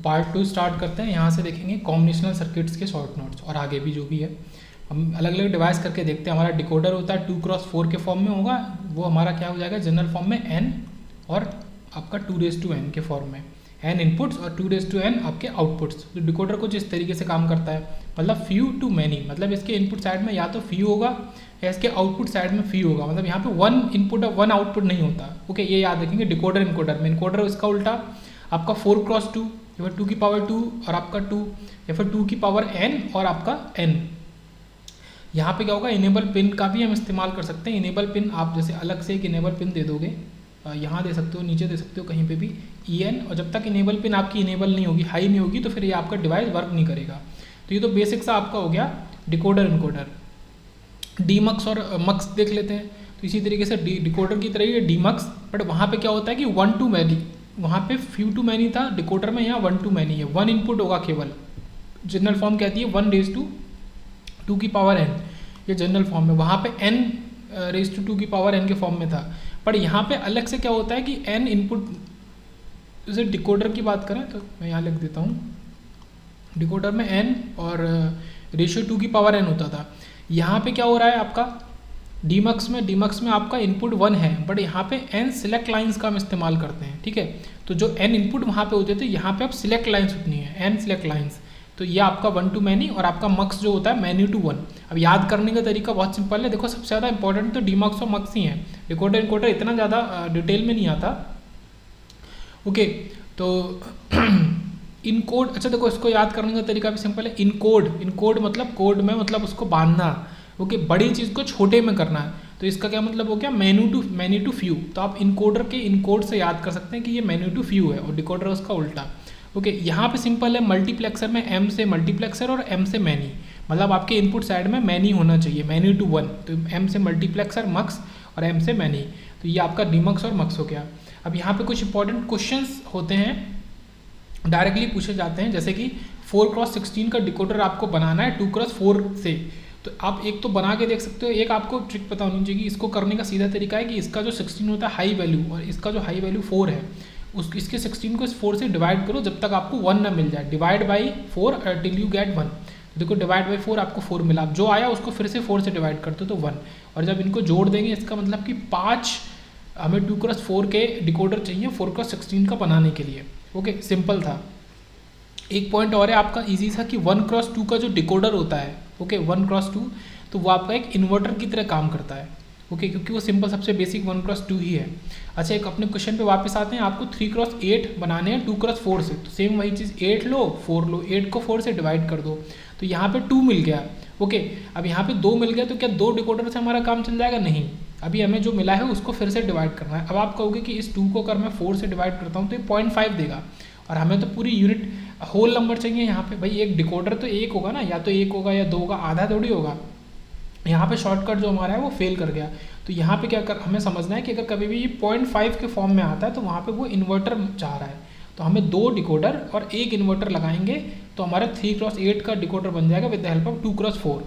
Part 2 start करते हैं। यहाँ से देखेंगे कॉम्बिनेशनल सर्किट्स के शॉर्ट नोट्स और आगे भी जो भी है हम अलग अलग डिवाइस करके देखते हैं। हमारा डिकोडर होता है 2x4 के फॉर्म में होगा, वो हमारा क्या हो जाएगा जनरल फॉर्म में n और आपका 2n के फॉर्म में, n इनपुट्स और 2n आपके आउटपुट्स। तो डिकोडर कुछ इस तरीके से काम करता है, मतलब फ्यू टू मैनी, मतलब इसके इनपुट साइड में या तो फ्यू होगा या इसके आउटपुट साइड में फ्यू होगा, मतलब यहाँ पे वन इनपुट और वन आउटपुट नहीं होता। ओके, ये याद रखेंगे डिकोडर इनकोडर में। इनकोडर इसका उल्टा आपका 4x2 या फिर 2 की पावर 2 और आपका 2 या फिर 2 की पावर n और आपका n। यहाँ पे क्या होगा, इनेबल पिन का भी हम इस्तेमाल कर सकते हैं। इनेबल पिन आप जैसे अलग से एक इनेबल पिन दे दोगे, यहाँ दे सकते हो, नीचे दे सकते हो, कहीं पे भी en, और जब तक इनेबल पिन आपकी इनेबल नहीं होगी, हाई नहीं होगी, तो फिर ये आपका डिवाइस वर्क नहीं करेगा। तो ये तो बेसिक सा आपका हो गया डिकोडर इनकोडर। डीमक्स और मक्स देख लेते हैं। तो इसी तरीके से डिकोडर की तरह ही डीमक्स, बट वहाँ पे क्या होता है कि 1 to many, वहाँ पे फ्यू टू मैनी था, डिकोडर में यहाँ 1 to many है। 1 इनपुट होगा केवल, जनरल फॉर्म कहती है 1 की पावर n, ये जनरल फॉर्म में। वहाँ पे n 2 की पावर n के फॉर्म में था, पर यहाँ पे अलग से क्या होता है कि n इनपुट, जैसे डिकोडर की बात करें तो मैं यहाँ लिख देता हूँ, डिकोडर में n और 2 की पावर n होता था। यहाँ पे क्या हो रहा है आपका डीमक्स में आपका इनपुट 1 है, बट यहाँ पे n सिलेक्ट लाइंस का हम इस्तेमाल करते हैं, ठीक है। तो जो n इनपुट वहाँ पे होते थे, यहाँ पे अब सिलेक्ट लाइंस उतनी है, n सिलेक्ट लाइंस। तो ये आपका 1 to many और आपका मक्स जो होता है मैनी टू 1। अब याद करने का तरीका बहुत सिंपल है, देखो सबसे ज़्यादा इंपॉर्टेंट तो डीमक्स और मक्स ही हैं, डिकोडर इनकोडर इतना ज़्यादा डिटेल में नहीं आता। ओके, तो इनकोड, अच्छा देखो इसको याद करने का तरीका भी सिंपल है। इनकोड मतलब कोड में, मतलब उसको बांधना। ओके, बड़ी चीज़ को छोटे में करना है, तो इसका क्या मतलब हो गया, मैनी टू फ्यू। तो आप इनकोडर के इनकोड से याद कर सकते हैं कि ये मैनी टू फ्यू है और डिकोडर उसका उल्टा। ओके, यहाँ पे सिंपल है, मल्टीप्लेक्सर में m से मल्टीप्लेक्सर और m से मैनी, मतलब आपके इनपुट साइड में मैनी होना चाहिए, मैनी टू 1। तो m से मल्टीप्लेक्सर मक्स और m से मैनी, तो ये आपका डीमक्स और मक्स हो गया। अब यहाँ पे कुछ इंपॉर्टेंट क्वेश्चंस होते हैं, डायरेक्टली पूछे जाते हैं, जैसे कि 4x16 का डिकोडर आपको बनाना है 2x4 से। तो आप एक तो बना के देख सकते हो, एक आपको ट्रिक पता होनी चाहिए कि इसको करने का सीधा तरीका है कि इसका जो 16 होता है हाई वैल्यू और इसका जो हाई वैल्यू 4 है, इसके 16 को इस 4 से डिवाइड करो जब तक आपको 1 ना मिल जाए। Divide by 4 till you get 1। देखो डिवाइड बाई 4 आपको 4 मिला, अब जो आया उसको फिर से 4 से डिवाइड करते हो तो 1, और जब इनको जोड़ देंगे इसका मतलब कि 5 हमें 2x4 के डिकोडर चाहिए 4x16 का बनाने के लिए। ओके, सिंपल था। एक पॉइंट और है आपका इजी सा कि 1x2 का जो डिकोडर होता है, ओके 1x2, तो वो आपका एक इन्वर्टर की तरह काम करता है। ओके, क्योंकि वो सिंपल सबसे बेसिक 1x2 ही है। अच्छा, एक अपने क्वेश्चन पे वापस आते हैं, आपको 3x8 बनाने हैं 2x4 से, तो सेम वही चीज़ 8 लो 4 लो, 8 को 4 से डिवाइड कर दो, तो यहाँ पे 2 मिल गया। ओके, अब यहाँ पे 2 मिल गया, तो क्या 2 डिकोडर से हमारा काम चल जाएगा? नहीं, अभी हमें जो मिला है उसको फिर से डिवाइड करना है। अब आप कहोगे कि इस 2 को अगर मैं 4 से डिवाइड करता हूँ तो ये 0.5 देगा, और हमें तो पूरी यूनिट होल नंबर चाहिए। यहाँ पे भाई एक डिकोडर तो एक होगा ना, या तो एक होगा या 2 होगा, आधा थोड़ी होगा। यहाँ पे शॉर्टकट जो हमारा है वो फेल कर गया। तो यहाँ पे क्या हमें समझना है कि अगर कभी भी ये 0.5 के फॉर्म में आता है तो वहाँ पे वो इन्वर्टर चाह रहा है, तो हमें 2 डिकोडर और एक इन्वर्टर लगाएंगे तो हमारा 3x8 का डिकोडर बन जाएगा with the help of 2x4।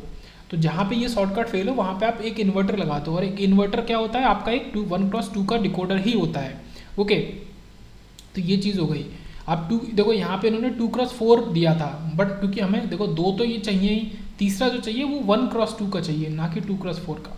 तो जहाँ पे ये शॉर्टकट फेल हो वहाँ पे आप एक इन्वर्टर लगा दो, और एक इन्वर्टर क्या होता है आपका एक 1x2 का डिकोडर ही होता है। ओके, तो ये चीज़ हो गई। अब देखो यहाँ पे इन्होंने 2x4 दिया था, बट क्योंकि हमें देखो 2 तो ये चाहिए ही, तीसरा जो चाहिए वो 1x2 का चाहिए, ना कि 2x4 का।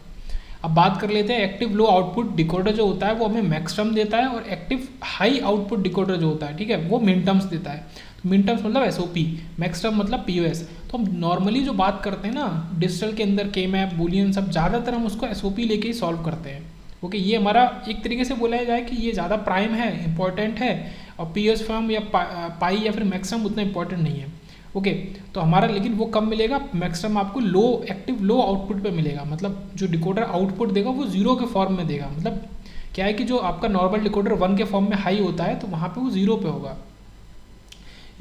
अब बात कर लेते हैं एक्टिव लो आउटपुट डिकोडर जो होता है वो हमें मैक्सटर्म देता है, और एक्टिव हाई आउटपुट डिकोडर जो होता है, ठीक है, वो मिनटर्म्स देता है। तो मिनटर्म्स मतलब एसओपी, मैक्सटर्म मतलब पीओएस। तो हम नॉर्मली जो बात करते हैं ना डिजिटल के अंदर, के मैप बूलियन सब, ज़्यादातर हम उसको एसओपी लेके ही सॉल्व करते हैं। ओके, ये हमारा एक तरीके से बोला जाए कि ये ज़्यादा प्राइम है, इंपॉर्टेंट है, और पीएस फॉर्म या पाई या फिर मैक्सटर्म उतना इंपॉर्टेंट नहीं है। ओके, तो हमारा लेकिन वो कब मिलेगा, मैक्सटर्म आपको लो एक्टिव लो आउटपुट पे मिलेगा, मतलब जो डिकोडर आउटपुट देगा वो 0 के फॉर्म में देगा। मतलब क्या है कि जो आपका नॉर्मल डिकोडर 1 के फॉर्म में हाई होता है तो वहाँ पे वो 0 पे होगा।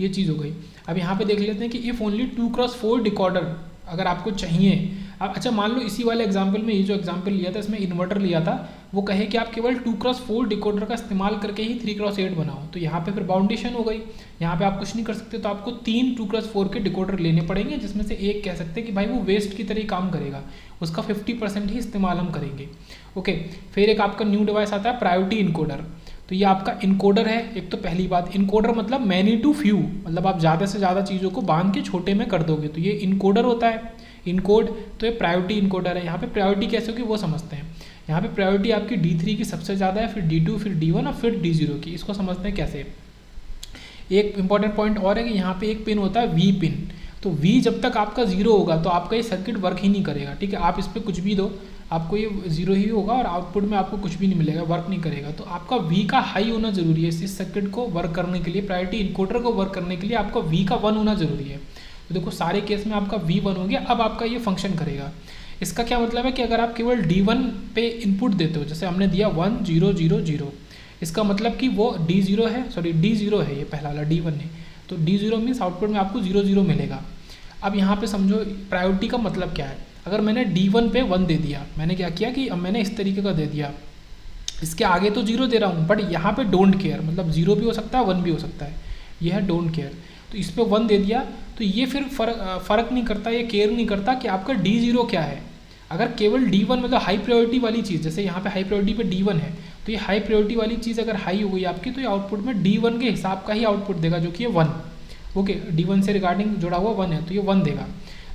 ये चीज़ हो गई। अब यहाँ पे देख लेते हैं कि इफ़ ओनली 2x4 डिकोडर अगर आपको चाहिए। अब अच्छा मान लो इसी वाले एग्जाम्पल में, ये जो एग्जाम्पल लिया था इसमें इन्वर्टर लिया था, वो कहे कि आप केवल 2x4 डिकोडर का इस्तेमाल करके ही 3x8 बनाओ, तो यहाँ पे फिर बाउंडेशन हो गई। यहाँ पे आप कुछ नहीं कर सकते, तो आपको 3 2x4 के डिकोडर लेने पड़ेंगे, जिसमें से एक कह सकते हैं कि भाई वो वेस्ट की तरह ही काम करेगा, उसका 50% ही इस्तेमाल हम करेंगे। ओके, फिर एक आपका न्यू डिवाइस आता है प्रायोरिटी इनकोडर। तो ये आपका इनकोडर है। एक तो पहली बात, इनकोडर मतलब मैनी टू फ्यू, मतलब आप ज़्यादा से ज़्यादा चीज़ों को बांध के छोटे में कर दोगे, तो ये इनकोडर होता है। इनकोड तो ये प्रायोरिटी इनकोडर है। यहाँ पे प्रायोरिटी कैसे होगी वो समझते हैं। यहाँ पे प्रायोरिटी आपकी D3 की सबसे ज़्यादा है, फिर D2, फिर D1 और फिर D0 की। इसको समझते हैं कैसे। एक इंपॉर्टेंट पॉइंट और है कि यहाँ पे एक पिन होता है V पिन। तो V जब तक आपका 0 होगा तो आपका ये सर्किट वर्क ही नहीं करेगा, ठीक है। आप इस पर कुछ भी दो, आपको ये 0 ही होगा और आउटपुट में आपको कुछ भी नहीं मिलेगा, वर्क नहीं करेगा। तो आपका V का हाई होना जरूरी है इस सर्किट को वर्क करने के लिए, प्रायोरिटी इनकोडर को वर्क करने के लिए आपका V का 1 होना जरूरी है। तो देखो सारे केस में आपका V 1 हो गया, अब आपका ये फंक्शन करेगा। इसका क्या मतलब है कि अगर आप केवल D1 पे इनपुट देते हो, जैसे हमने दिया 1 0 0 0, इसका मतलब कि वो D0 है, सॉरी D0 है ये पहला वाला, D1 नहीं, तो D0 मीन्स आउटपुट में आपको 0 0 मिलेगा। अब यहाँ पे समझो प्रायोरिटी का मतलब क्या है। अगर मैंने D1 पे 1 दे दिया, मैंने क्या किया कि अब मैंने इस तरीके का दे दिया, इसके आगे तो 0 दे रहा हूँ, बट यहाँ पे डोंट केयर, मतलब 0 भी हो सकता है 1 भी हो सकता है, ये है डोंट केयर। तो इस पर 1 दे दिया तो ये फिर फ़र्क नहीं करता, ये केयर नहीं करता कि आपका D0 क्या है। अगर केवल D1 मतलब हाई प्रायोरिटी वाली चीज़, जैसे यहाँ पे हाई प्रायोरिटी पे D1 है, तो ये हाई प्रायोरिटी वाली चीज़ अगर हाई हो गई आपकी, तो ये आउटपुट में D1 के हिसाब का ही आउटपुट देगा, जो कि ये 1, ओके, D1 से रिगार्डिंग जुड़ा हुआ 1 है, तो ये 1 देगा।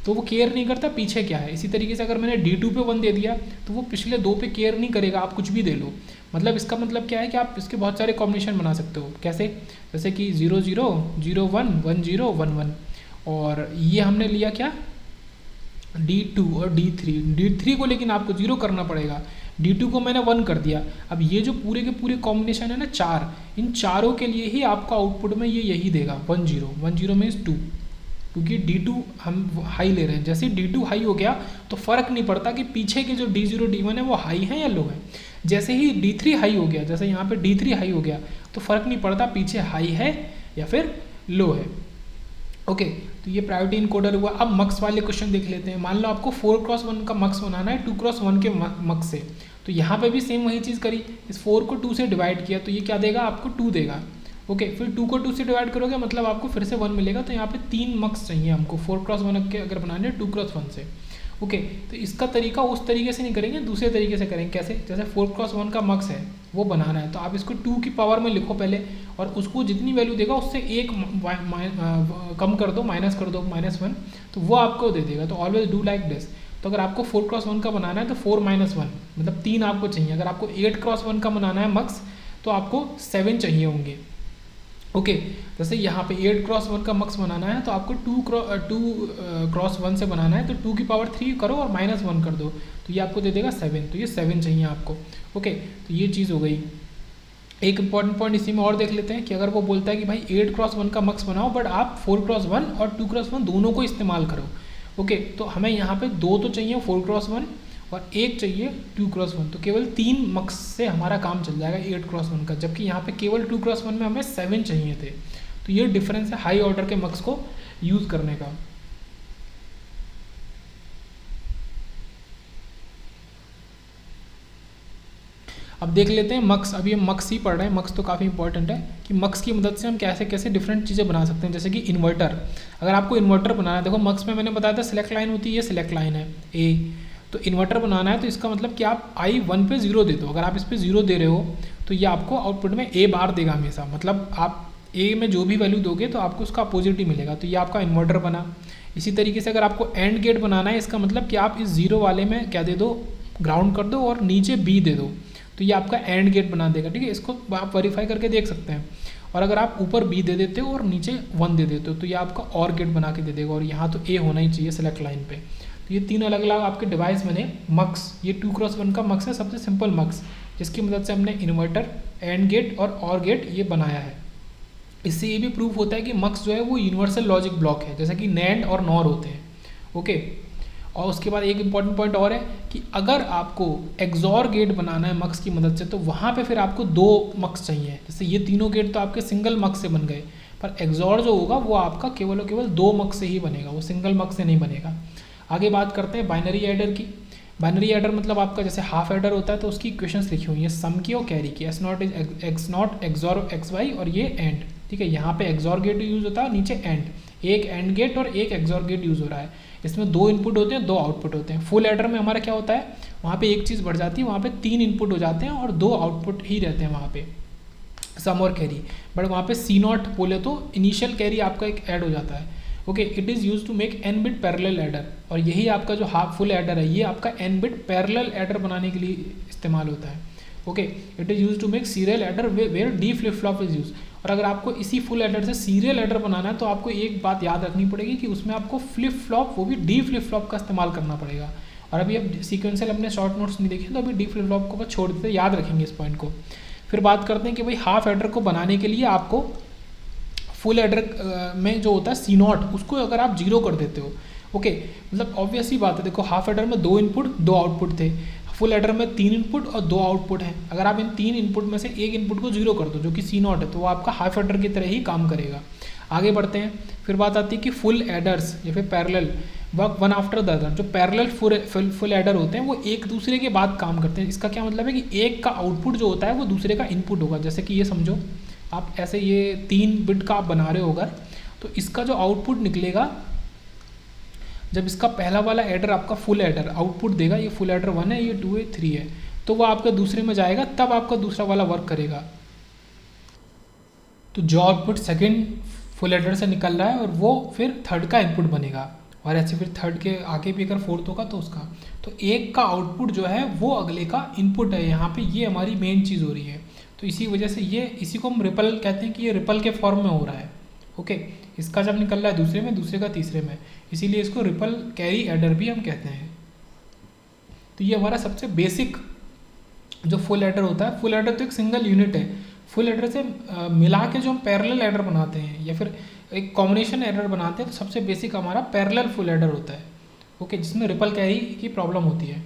तो वो केयर नहीं करता पीछे क्या है। इसी तरीके से अगर मैंने D2 पे 1 दे दिया तो वो पिछले 2 पे केयर नहीं करेगा, आप कुछ भी दे लो। मतलब इसका मतलब क्या है कि आप इसके बहुत सारे कॉम्बिनेशन बना सकते हो। कैसे, जैसे कि 0 0 0 1 1 0 1 1, और ये हमने लिया क्या D2 और D3 को लेकिन आपको 0 करना पड़ेगा। D2 को मैंने 1 कर दिया। अब ये जो पूरे के पूरे कॉम्बिनेशन है ना 4, इन चारों के लिए ही आपको आउटपुट में ये यही देगा 1 0 1 0 मीन्स 2, क्योंकि D2 हम हाई ले रहे हैं। जैसे D2 हाई हो गया तो फ़र्क नहीं पड़ता कि पीछे के जो D0 D1 है वो हाई है या लो है। जैसे ही D3 हाई हो गया, जैसे यहाँ पे D3 हाई हो गया, तो फ़र्क नहीं पड़ता पीछे हाई है या फिर लो है। ओके, तो ये प्रायोरिटी इनकोडर हुआ। अब मक्स वाले क्वेश्चन देख लेते हैं। मान लो आपको 4x1 का मक्स बनाना है 2x1 के मक्स से, तो यहाँ पे भी सेम वही चीज़ करी, इस 4 को 2 से डिवाइड किया, तो ये क्या देगा आपको 2 देगा। ओके, फिर 2 को 2 से डिवाइड करोगे मतलब आपको फिर से 1 मिलेगा। तो यहाँ पे 3 मक्स चाहिए हमको 4x1 के अगर बनाने हैं 2x1 से। ओके, तो इसका तरीका उस तरीके से नहीं करेंगे, दूसरे तरीके से करेंगे। कैसे, जैसे 4x1 का मक्स है वो बनाना है, तो आप इसको 2 की पावर में लिखो पहले, और उसको जितनी वैल्यू देगा उससे एक कम कर दो, माइनस कर दो -1, तो वो आपको दे देगा। तो ऑलवेज डू लाइक दिस। तो अगर आपको 4x1 का बनाना है तो 4 - 1 मतलब 3 आपको चाहिए। अगर आपको 8x1 का बनाना है मक्स तो आपको 7 चाहिए होंगे। ओके, जैसे यहाँ पे 8x1 का मक्स बनाना है तो आपको 2x1 से बनाना है, तो 2 की पावर 3 करो और -1 कर दो, तो ये आपको दे देगा 7। तो ये 7 चाहिए आपको। ओके, तो ये चीज़ हो गई। एक इंपॉर्टेंट पॉइंट इसी में और देख लेते हैं कि अगर वो बोलता है कि भाई 8x1 का मक्स बनाओ, बट आप 4x1 और 2x1 दोनों को इस्तेमाल करो। ओके, तो हमें यहाँ पे 2 तो चाहिए 4x1 और 1 चाहिए 2x1, तो केवल 3 मक्स से हमारा काम चल जाएगा 8x1 का, जबकि यहाँ पे केवल 2x1 में हमें 7 चाहिए थे। तो ये डिफरेंस है हाई ऑर्डर के मक्स को यूज़ करने का। अब देख लेते हैं मक्स। अभी हम मक्स ही पढ़ रहे हैं, मक्स तो काफ़ी इंपॉर्टेंट है कि मक्स की मदद से हम कैसे कैसे डिफरेंट चीज़ें बना सकते हैं। जैसे कि इन्वर्टर, अगर आपको इन्वर्टर बनाना है, देखो मक्स में मैंने बताया था सिलेक्ट लाइन होती है, ये सिलेक्ट लाइन है ए, तो इन्वर्टर बनाना है तो इसका मतलब कि आप I1 पे 0 दे दो। अगर आप इस पर 0 दे रहे हो तो ये आपको आउटपुट में A बार देगा हमेशा, मतलब आप A में जो भी वैल्यू दोगे तो आपको उसका अपोजिट ही मिलेगा। तो ये आपका इन्वर्टर बना। इसी तरीके से अगर आपको एंड गेट बनाना है, इसका मतलब कि आप इस 0 वाले में क्या दे दो, ग्राउंड कर दो और नीचे B दे दो, तो ये आपका एंड गेट बना देगा। ठीक है, इसको आप वेरीफाई करके देख सकते हैं। और अगर आप ऊपर B दे देते हो और नीचे 1 दे देते हो तो ये आपका और गेट बना के दे देगा, और यहाँ तो A होना ही चाहिए सेलेक्ट लाइन पे। तो ये 3 अलग अलग आपके डिवाइस बने मक्स। ये 2x1 का मक्स है, सबसे सिंपल मक्स, जिसकी मदद से हमने इन्वर्टर, एंड गेट और गेट ये बनाया है। इससे ये भी प्रूफ होता है कि मक्स जो है वो यूनिवर्सल लॉजिक ब्लॉक है, जैसे कि नैंड और नॉर होते हैं। ओके, और उसके बाद एक इंपॉर्टेंट पॉइंट और है कि अगर आपको एक्सॉर गेट बनाना है मक्स की मदद से, तो वहाँ पे फिर आपको 2 मक्स चाहिए। जैसे ये तीनों गेट तो आपके सिंगल मक्स से बन गए, पर एक्सॉर जो होगा वो आपका केवल और केवल 2 मक्स से ही बनेगा, वो सिंगल मक्स से नहीं बनेगा। आगे बात करते हैं बाइनरी एडर की। बाइनरी एडर मतलब आपका जैसे हाफ एडर होता है तो उसकी इक्वेशंस लिखी हुई है सम की और कैरी की, S0 is X0 XOR XY और ये एंड। ठीक है, यहाँ पे एक्सॉर गेट यूज़ होता है, नीचे एंड, एक एंड गेट और एक एक्सॉर गेट यूज़ हो रहा है। इसमें 2 इनपुट होते हैं, 2 आउटपुट होते हैं। फुल एडर में हमारा क्या होता है, वहाँ पे एक चीज़ बढ़ जाती है, वहाँ पे 3 इनपुट हो जाते हैं और 2 आउटपुट ही रहते हैं वहाँ पे। सम और कैरी, बट वहाँ पे सी नॉट बोले तो इनिशियल कैरी आपका एक ऐड हो जाता है। Okay, it is use to make n bit parallel adder, और यही आपका जो हाफ फुल एडर है ये आपका एन बिट पैरेलल एडर बनाने के लिए इस्तेमाल होता है। Okay, it is use to make serial adder where D flip flop is use. और अगर आपको इसी फुल एडर से सीरियल एडर बनाना है तो आपको एक बात याद रखनी पड़ेगी कि उसमें आपको फ्लिप फ्लॉप, वो भी डी फ्लिप फ्लॉप का इस्तेमाल करना पड़ेगा। और अभी अब सीक्वेंशियल हमने शॉर्ट नोट्स नहीं देखे तो अभी डी फ्लिप फ्लॉप को बस छोड़ देते, याद रखेंगे इस पॉइंट को। फिर बात करते हैं कि भाई हाफ एडर को बनाने के लिए आपको फुल एडर में जो होता है सी नॉट, उसको अगर आप जीरो कर देते हो, ओके, मतलब ऑब्वियस ही बात है, देखो हाफ एडर में 2 इनपुट 2 आउटपुट थे, फुल एडर में 3 इनपुट और 2 आउटपुट हैं। अगर आप इन 3 इनपुट में से एक इनपुट को जीरो कर दो जो कि सी नॉट है, तो वो आपका हाफ एडर की तरह ही काम करेगा। आगे बढ़ते हैं, फिर बात आती है कि फुल एडर्स या फिर parallel work one after the other. जो पैरेलल फुल एडर होते हैं वो एक दूसरे के बाद काम करते हैं। इसका क्या मतलब है कि एक का आउटपुट जो होता है वो दूसरे का इनपुट होगा। जैसे कि ये समझो आप ऐसे ये 3 बिट का आप बना रहे हो अगर, तो इसका जो आउटपुट निकलेगा, जब इसका पहला वाला एडर आपका फुल एडर आउटपुट देगा, ये फुल एडर 1 है, ये 2 है, 3 है, तो वो आपका दूसरे में जाएगा, तब आपका दूसरा वाला वर्क करेगा। तो जो आउटपुट सेकेंड फुल एडर से निकल रहा है और वो फिर थर्ड का इनपुट बनेगा, और ऐसे फिर थर्ड के आगे भी अगर फोर्थ होगा तो उसका, तो एक का आउटपुट जो है वो अगले का इनपुट है। यहाँ पे ये हमारी मेन चीज़ हो रही है। तो इसी वजह से ये, इसी को हम रिपल कहते हैं कि ये रिपल के फॉर्म में हो रहा है। ओके, इसका जब निकल रहा है दूसरे में, दूसरे का तीसरे में, इसीलिए इसको रिपल कैरी एडर भी हम कहते हैं। तो ये हमारा सबसे बेसिक जो फुल एडर होता है। फुल एडर तो एक सिंगल यूनिट है। फुल एडर से मिला के जो हम पैरेलल एडर बनाते हैं या फिर एक कॉम्बिनेशन एडर बनाते हैं, तो सबसे बेसिक हमारा पैरेलल फुल एडर होता है। ओके, जिसमें रिपल कैरी की प्रॉब्लम होती है।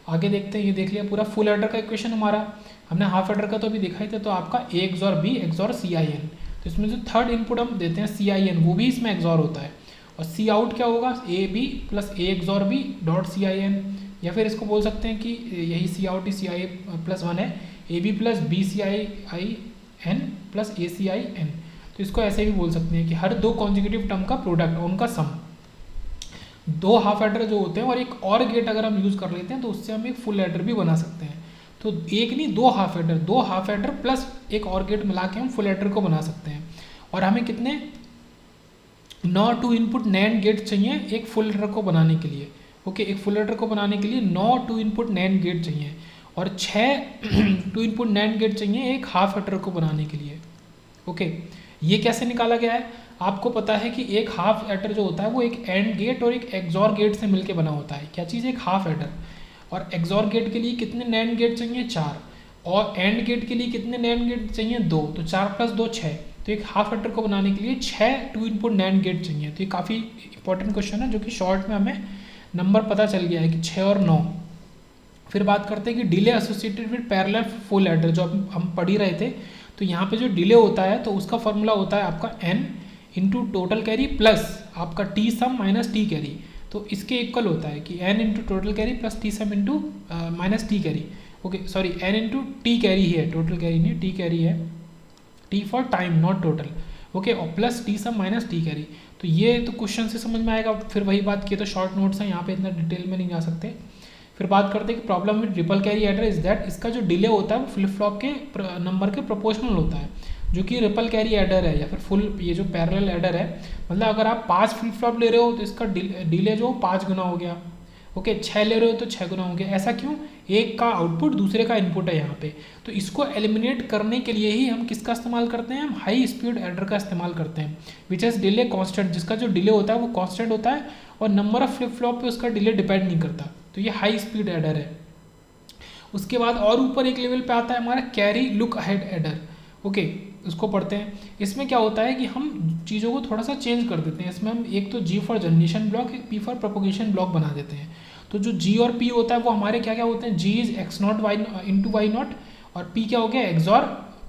आगे देखते हैं, ये देख लिया पूरा फुल एडर का इक्वेशन हमारा। हमने हाफ एडर का तो अभी दिखाई था, तो आपका ए XOR B XOR CIN। तो इसमें जो थर्ड इनपुट हम देते हैं CIN, वो भी इसमें XOR होता है। और सी आउट क्या होगा, AB plus A XOR B dot CIN, या फिर इसको बोल सकते हैं कि यही सी आउट ही CI प्लस 1 है, AB plus BCIN plus ACIN। तो इसको ऐसे भी बोल सकते हैं कि हर 2 कॉन्जिक्यूटिव टर्म का प्रोडक्ट, उनका सम। 2 हाफ एडर जो होते हैं और एक और गेट अगर हम यूज़ कर लेते हैं तो उससे हम एक फुल एडर भी बना सकते हैं। तो एक नहीं, 2 हाफ एडर प्लस एक और गेट मिला के हम फुल एडर को बना सकते हैं। और हमें कितने 9 2 इनपुट नैंड गेट चाहिए एक फुल एडर को बनाने के लिए। ओके, एक फुल एडर को बनाने के लिए 9 2 इनपुट नैंड गेट चाहिए, और 6 2 इनपुट नैंड गेट चाहिए एक हाफ एडर को बनाने के लिए। ओके, ये कैसे निकाला गया है? आपको पता है कि एक हाफ एडर जो होता है वो एक एंड गेट और एक एक्सॉर गेट से मिलके बना होता है। क्या चीज़ है? एक हाफ एडर। और एक्सॉर गेट के लिए कितने नैंड गेट चाहिए? 4। और एंड गेट के लिए कितने नैंड गेट चाहिए? 2। तो 4 प्लस 2 6। तो एक हाफ एडर को बनाने के लिए 6 2 इनपुट नैंड गेट चाहिए। तो ये काफ़ी इंपॉर्टेंट क्वेश्चन है, जो कि शॉर्ट में हमें नंबर पता चल गया है कि 6 और 9। फिर बात करते हैं कि delay associated with parallel full adder, जो हम पढ़ ही रहे थे। तो यहाँ पे जो डिले होता है तो उसका फॉर्मूला होता है आपका n into total carry plus आपका T sum minus T carry. तो इसके इक्वल होता है कि n into total carry plus T sum into minus T carry. Okay sorry, n into T carry ही है, टोटल कैरी नहीं, टी कैरी है, T for time not total. Okay, और plus T sum minus T carry. तो ये तो question से समझ में आएगा। फिर वही बात की, तो शॉर्ट नोट्स हैं, यहाँ पे इतना डिटेल में नहीं जा सकते। फिर बात करते हैं कि problem with triple carry adder is that इसका जो डिले होता है वो फ्लिप फ्लॉप के नंबर के प्रोपोर्शनल होता है, जो कि ट्रिपल कैरी एडर है या फिर फुल ये जो पैरेलल एडर है। मतलब अगर आप 5 फ्लिप फ्लॉप ले रहे हो तो इसका डिले जो 5 गुना हो गया। ओके, 6 ले रहे हो तो 6 गुना हो गया। ऐसा क्यों? एक का आउटपुट दूसरे का इनपुट है यहाँ पे। तो इसको एलिमिनेट करने के लिए ही हम किसका इस्तेमाल करते हैं? हम हाई स्पीड एडर का इस्तेमाल करते हैं, विच इज़ डिले कॉन्स्टेंट, जिसका जो डिले होता है वो कॉन्स्टेंट होता है और नंबर ऑफ फ्लिप फ्लॉप पे उसका डिले डिपेंड नहीं करता। तो ये हाई स्पीड एडर है। उसके बाद और ऊपर एक लेवल पे आता है हमारा carry look ahead adder. Okay, उसको पढ़ते हैं। इसमें क्या होता है कि हम चीज़ों को थोड़ा सा चेंज कर देते हैं। इसमें हम एक तो G फॉर जनरेशन ब्लॉक, एक P फॉर प्रोपोगेशन ब्लॉक बना देते हैं। तो जो G और P होता है वो हमारे क्या क्या होते हैं? G is x0 y into y not, और P क्या हो गया? XOR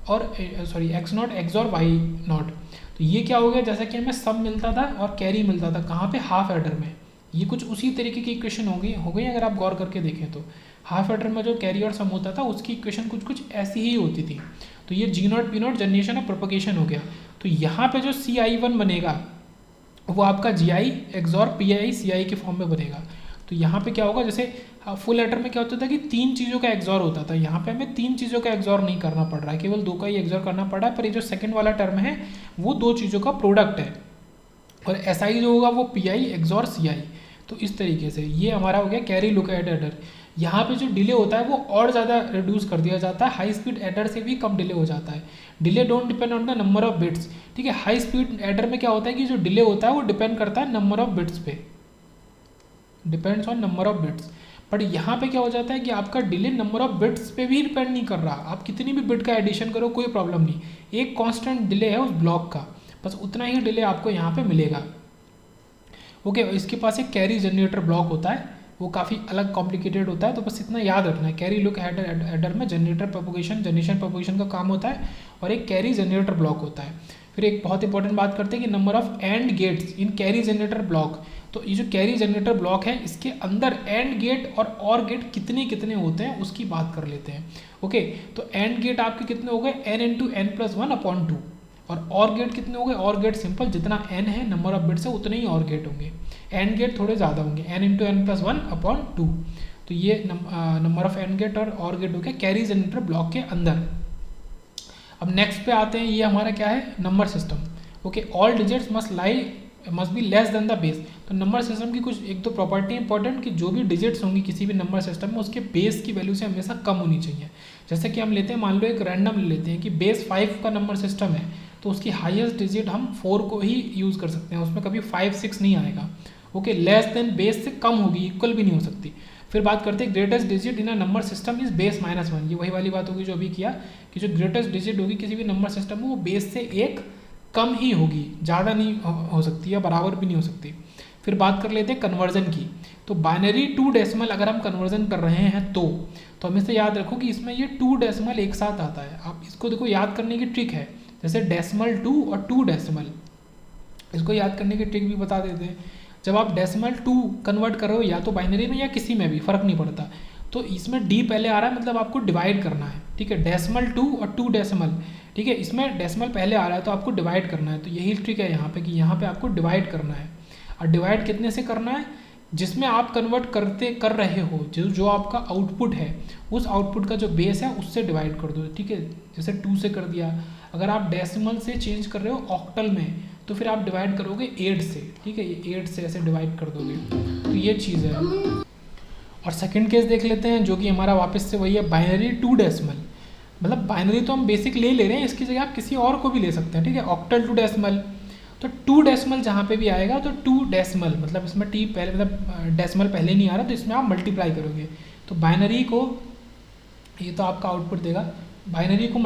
और sorry x0 XOR y not. तो ये क्या हो गया? जैसा कि हमें सम मिलता था और कैरी मिलता था, कहाँ पे? हाफ एडर में। ये कुछ उसी तरीके की इक्वेशन हो गई अगर आप गौर करके देखें तो। हाफ एडर में जो कैरी और सम होता था उसकी इक्वेशन कुछ ऐसी ही होती थी। तो ये G0 P0 जनरेशन और प्रोपोगेशन हो गया। तो यहाँ पे जो CI1 बनेगा वो आपका GI XOR PI CI के फॉर्म में बनेगा। तो यहाँ पे क्या होगा, जैसे फुल एडर में क्या होता था कि 3 चीज़ों का एक्सॉर होता था, यहाँ पे हमें 3 चीज़ों का एक्सॉर नहीं करना पड़ रहा है, केवल 2 का ही एक्सॉर करना पड़ रहा है। पर ये जो सेकंड वाला टर्म है वो 2 चीज़ों का प्रोडक्ट है, और SI जो होगा वो PI एक्सॉर CI। तो इस तरीके से ये हमारा हो गया कैरी लुक एट एडर। यहाँ पे जो डिले होता है वो और ज़्यादा रिड्यूस कर दिया जाता है, हाई स्पीड एडर से भी कम डिले हो जाता है। Delay don't depend on the number of bits, ठीक है। हाई स्पीड एडर में क्या होता है कि जो डिले होता है वो डिपेंड करता है नंबर ऑफ बिट्स पे, depends on number of bits. But यहाँ पे क्या हो जाता है कि आपका डिले नंबर ऑफ बिट्स पे भी डिपेंड नहीं कर रहा, आप कितनी भी बिट का एडिशन करो कोई प्रॉब्लम नहीं, एक कांस्टेंट डिले है उस ब्लॉक का, बस उतना ही डिले आपको यहाँ पे मिलेगा। ओके, इसके पास एक कैरी जनरेटर ब्लॉक होता है, वो काफ़ी अलग कॉम्प्लिकेटेड होता है, तो बस इतना याद रखना है। कैरी लुक एडर में जनरेटर प्रोपोगेशन, जनरेशन प्रोपोगेशन का काम होता है, और एक कैरी जनरेटर ब्लॉक होता है। फिर एक बहुत इंपॉर्टेंट बात करते हैं कि number of and gates in carry generator block. तो ये जो कैरी जनरेटर ब्लॉक है इसके अंदर एंड गेट और गेट कितने कितने होते हैं उसकी बात कर लेते हैं। ओके, तो एंड गेट आपके कितने हो गए, n × n+1/2, और गेट कितने हो गए, और गेट सिंपल जितना n है नंबर ऑफ बिट्स है उतने ही और गेट होंगे, एंड गेट थोड़े ज़्यादा होंगे, n × n+1/2। तो ये नंबर ऑफ एंड गेट और गेट हो गया कैरी जनरेटर ब्लॉक के अंदर। अब नेक्स्ट पे आते हैं, ये हमारा क्या है, number system. Okay, all digits must be less than the base. तो नंबर सिस्टम की कुछ एक दो प्रॉपर्टी इंपॉर्टेंट कि जो भी डिजिट्स होंगी किसी भी नंबर सिस्टम में उसके बेस की वैल्यू से हमेशा कम होनी चाहिए। जैसे कि हम लेते हैं, मान लो एक रैंडम ले लेते हैं कि बेस 5 का नंबर सिस्टम है, तो उसकी हाईएस्ट डिजिट हम 4 को ही यूज़ कर सकते हैं, उसमें कभी 5, 6 नहीं आएगा। ओके, लेस देन बेस से कम होगी, इक्वल भी नहीं हो सकती। फिर बात करते हैं greatest digit in a number system is base -1। ये वही वाली बात होगी जो अभी किया कि जो ग्रेटेस्ट डिजिट होगी किसी भी नंबर सिस्टम में वो बेस से 1 कम ही होगी, ज़्यादा नहीं हो सकती या बराबर भी नहीं हो सकती। फिर बात कर लेते हैं कन्वर्जन की। तो बाइनरी टू डेसिमल अगर हम कन्वर्जन कर रहे हैं तो हमेशा याद रखो कि इसमें ये 2 डेसिमल एक साथ आता है। आप इसको देखो, याद करने की ट्रिक है, जैसे डेसिमल 2 और 2 डेसिमल, इसको याद करने की ट्रिक भी बता देते हैं। जब आप डेसिमल 2 कन्वर्ट कर रहे हो या तो बाइनरी में या किसी में भी, फ़र्क नहीं पड़ता, तो इसमें डी पहले आ रहा है, मतलब आपको डिवाइड करना है, ठीक है। डेसिमल 2 और 2 डेसिमल, ठीक है, इसमें डेसिमल पहले आ रहा है तो आपको डिवाइड करना है। तो यही ट्रिक है यहाँ पे कि यहाँ पे आपको डिवाइड करना है। और डिवाइड कितने से करना है, जिसमें आप कन्वर्ट कर रहे हो, जो आपका आउटपुट है उस आउटपुट का जो बेस है उससे डिवाइड कर दो, ठीक है। जैसे 2 से कर दिया, अगर आप डेसिमल से चेंज कर रहे हो ऑक्टल में तो फिर आप डिवाइड करोगे 8 से, ठीक है, ये 8 से ऐसे डिवाइड कर दोगे। तो ये चीज़ है। और सेकंड केस देख लेते हैं जो कि हमारा वापस से वही है, बाइनरी 2 डेसिमल। मतलब बाइनरी तो हम बेसिक ले रहे हैं, इसकी जगह आप किसी और को भी ले सकते हैं, ठीक है। ऑक्टल 2 डेसिमल, तो 2 डेसिमल जहाँ पे भी आएगा तो 2 डेसिमल, मतलब इसमें टी पहले, मतलब डेसिमल पहले नहीं आ रहा तो इसमें आप मल्टीप्लाई करोगे। तो बाइनरी को, ये तो आपका आउटपुट देगा, बाइनरी को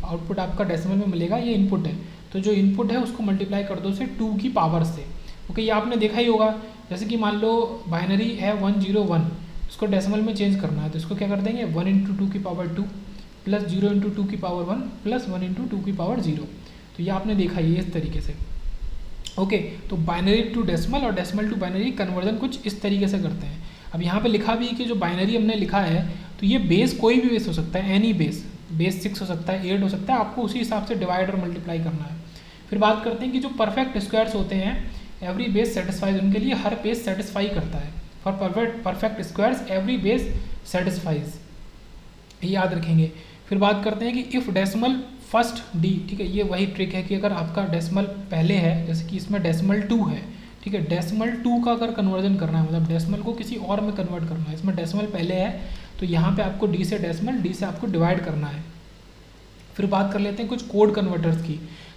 आउटपुट आपका डेसिमल में मिलेगा, ये इनपुट है, तो जो इनपुट है उसको मल्टीप्लाई कर दो से 2 की पावर से। ओके, ये आपने देखा ही होगा, जैसे कि मान लो बाइनरी है 101, उसको डेसिमल में चेंज करना है तो इसको क्या कर देंगे, 1 × 2 की पावर 2 प्लस 0 × 2 की पावर 1 प्लस 1 × 2 की पावर 0। तो ये आपने देखा ही है इस तरीके से। ओके, तो बाइनरी टू डेसिमल और डेसिमल टू बाइनरी कन्वर्जन कुछ इस तरीके से करते हैं। अब यहाँ पे लिखा भी है कि जो बाइनरी हमने लिखा है तो ये बेस कोई भी बेस हो सकता है, एनी बेस 6 हो सकता है, 8 हो सकता है, आपको उसी हिसाब से डिवाइड और मल्टीप्लाई करना है। फिर बात करते हैं कि जो परफेक्ट स्क्वायर्स होते हैं, एवरी बेस सेटिस्फाइज, उनके लिए हर बेस सेटिस्फाई करता है। For perfect squares every base satisfies, ये याद रखेंगे। फिर बात करते हैं कि इफ़ डेसिमल फर्स्ट डी, ठीक है, ये वही ट्रिक है कि अगर आपका डेसिमल पहले है, जैसे कि इसमें डेसिमल 2 है, ठीक है, डेसिमल 2 का अगर कन्वर्जन करना है, मतलब डेसिमल को किसी और में कन्वर्ट करना है, इसमें डेसिमल पहले है तो यहाँ पे आपको डी से डेसिमल, डी से आपको डिवाइड करना है। फिर बात कर लेते हैं कुछ कोड कन्वर्टर्स की,